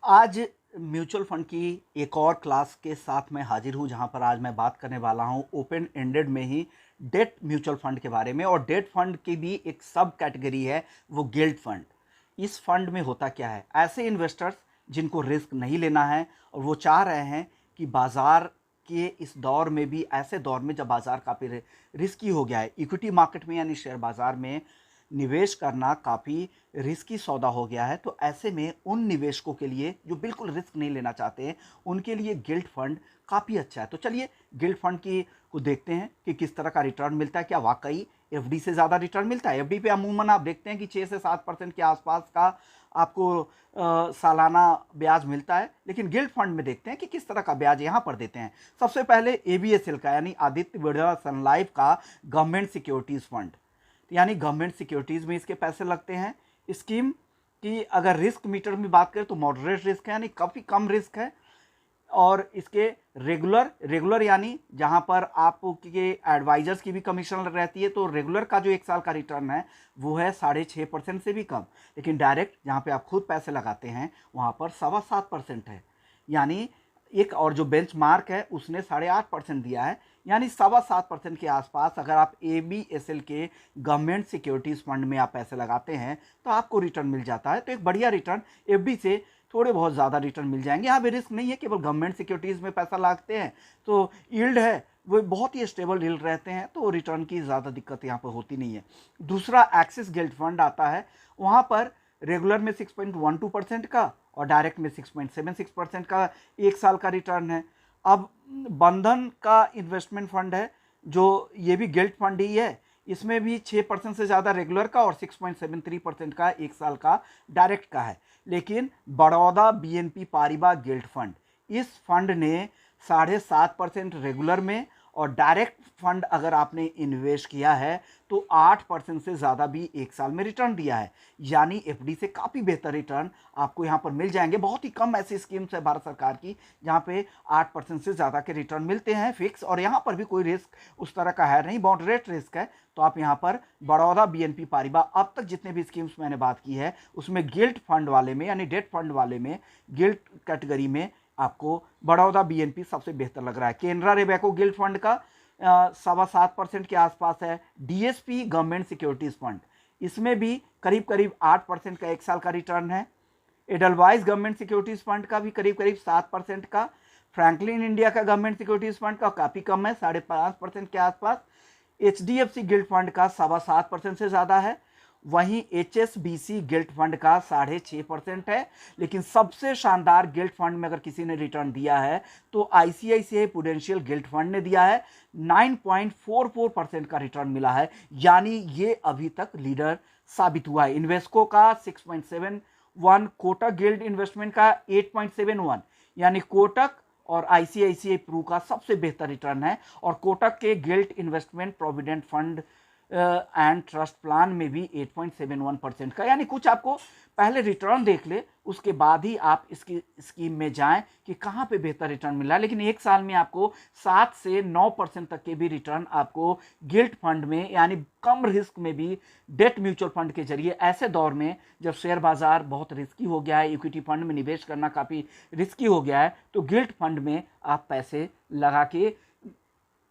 आज mutual fund की एक और क्लास के साथ मैं हाजिर हूं, जहां पर आज मैं बात करने वाला हूं ओपन एंडेड में ही डेट म्यूचुअल फंड के बारे में। और डेट फंड की भी एक सब कैटेगरी है, वो गिल्ड फंड। इस फंड में होता क्या है, ऐसे इन्वेस्टर्स जिनको रिस्क नहीं लेना है और वो चाह रहे हैं कि बाजार के इस दौर में भी, ऐसे दौर में जब बाजार काफ़ी रिस्की हो गया है, इक्विटी मार्केट में यानी शेयर बाजार में निवेश करना काफ़ी रिस्की सौदा हो गया है, तो ऐसे में उन निवेशकों के लिए जो बिल्कुल रिस्क नहीं लेना चाहते हैं, उनके लिए गिल्ड फंड काफ़ी अच्छा है। तो चलिए गिल्ड फंड की को देखते हैं कि किस तरह का रिटर्न मिलता है। क्या वाकई एफडी से ज़्यादा रिटर्न मिलता है? एफडी पे अमूमन आप देखते हैं कि 6 से 7% के आसपास का आपको सालाना ब्याज मिलता है, लेकिन गिल्ड फंड में देखते हैं कि किस तरह का ब्याज यहाँ पर देते हैं। सबसे पहले एबीएसएल का यानी आदित्य बिरला सन लाइफ का गवर्नमेंट सिक्योरिटीज़ फंड, यानी गवर्नमेंट सिक्योरिटीज़ में इसके पैसे लगते हैं। स्कीम की अगर रिस्क मीटर में बात करें तो मॉडरेट रिस्क है, यानी काफ़ी कम रिस्क है। और इसके रेगुलर रेगुलर यानी जहां पर आपके एडवाइजर्स की भी कमीशन रहती है, तो रेगुलर का जो एक साल का रिटर्न है वो है 6.5% से भी कम। लेकिन डायरेक्ट जहां पे आप खुद पैसे लगाते हैं वहां पर 7.25% है। यानी एक और जो बेंच मार्क है उसने 8.5% दिया है, यानी 7.25% के आसपास अगर आप एबीएसएल के गवर्नमेंट सिक्योरिटीज फंड में आप पैसे लगाते हैं तो आपको रिटर्न मिल जाता है। तो एक बढ़िया रिटर्न, एफडी से थोड़े बहुत ज़्यादा रिटर्न मिल जाएंगे। यहाँ पे रिस्क नहीं है, केवल गवर्नमेंट सिक्योरिटीज़ में पैसा लगाते हैं तो यील्ड है वो बहुत ही स्टेबल यील्ड रहते हैं, तो रिटर्न की ज़्यादा दिक्कत यहाँ पर होती नहीं है। दूसरा एक्सिस गिल्ड फंड आता है, वहाँ पर रेगुलर में 6.12% का और डायरेक्ट में 6.76% का एक साल का रिटर्न है। अब बंधन का इन्वेस्टमेंट फंड है, जो ये भी गिल्ड फंड ही है, इसमें भी 6% से ज़्यादा रेगुलर का और 6.73% का एक साल का डायरेक्ट का है। लेकिन Baroda BNP Paribas guild fund, इस फंड ने 7.5% रेगुलर में और डायरेक्ट फंड अगर आपने इन्वेस्ट किया है तो 8% से ज़्यादा भी एक साल में रिटर्न दिया है। यानी एफडी से काफ़ी बेहतर रिटर्न आपको यहाँ पर मिल जाएंगे। बहुत ही कम ऐसी स्कीम्स है भारत सरकार की जहाँ पे 8% से ज़्यादा के रिटर्न मिलते हैं फिक्स, और यहाँ पर भी कोई रिस्क उस तरह का है नहीं, मॉडरेट रिस्क है। तो आप यहाँ पर बड़ौदा बीएनपी पारिबा, अब तक जितने भी स्कीम्स मैंने बात की है उसमें गिल्ड फंड वाले में यानी डेट फंड वाले में, गिल्ड कैटेगरी में आपको बड़ौदा बीएनपी सबसे बेहतर लग रहा है। केनरा रेबेको गिल्ड फंड का 7.25% के आसपास है। डीएसपी गवर्नमेंट सिक्योरिटीज फंड, इसमें भी करीब करीब 8% का एक साल का रिटर्न है। एडलवाइज गवर्नमेंट सिक्योरिटीज फंड का भी करीब करीब 7% का। फ्रैंकलिन इंडिया का गवर्नमेंट सिक्योरिटीज फंड का काफ़ी कम है, 5.5% के आसपास। एचडीएफसी गिल्ड फंड का 7.25% से ज़्यादा है। वहीं एचएसबीसी गिल्ड फंड का 6.5% है। लेकिन सबसे शानदार गिल्ड फंड में अगर किसी ने रिटर्न दिया है तो आईसीआईसीआई प्रूडेंशियल गिल्ड फंड ने दिया है। 9.44% का रिटर्न मिला है, यानी ये अभी तक लीडर साबित हुआ है। इन्वेस्को का 6.71, कोटक गिल्ड इन्वेस्टमेंट का 8.71, यानी कोटक और आईसीआईसीआई प्रू का सबसे बेहतर रिटर्न है। और कोटक के guild investment provident fund and trust plan में भी 8.71% का, यानी कुछ आपको पहले रिटर्न देख ले उसके बाद ही आप इसकी स्कीम में जाएं कि कहाँ पे बेहतर रिटर्न मिल रहा है। लेकिन एक साल में आपको 7 से 9% तक के भी रिटर्न आपको गिल्ड फंड में, यानी कम रिस्क में भी डेट म्यूचुअल फंड के जरिए, ऐसे दौर में जब शेयर बाजार बहुत रिस्की हो गया है, इक्विटी फंड में निवेश करना काफ़ी रिस्की हो गया है, तो गिल्ड फंड में आप पैसे लगा के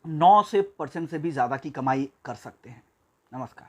9% से भी ज़्यादा की कमाई कर सकते हैं। नमस्कार।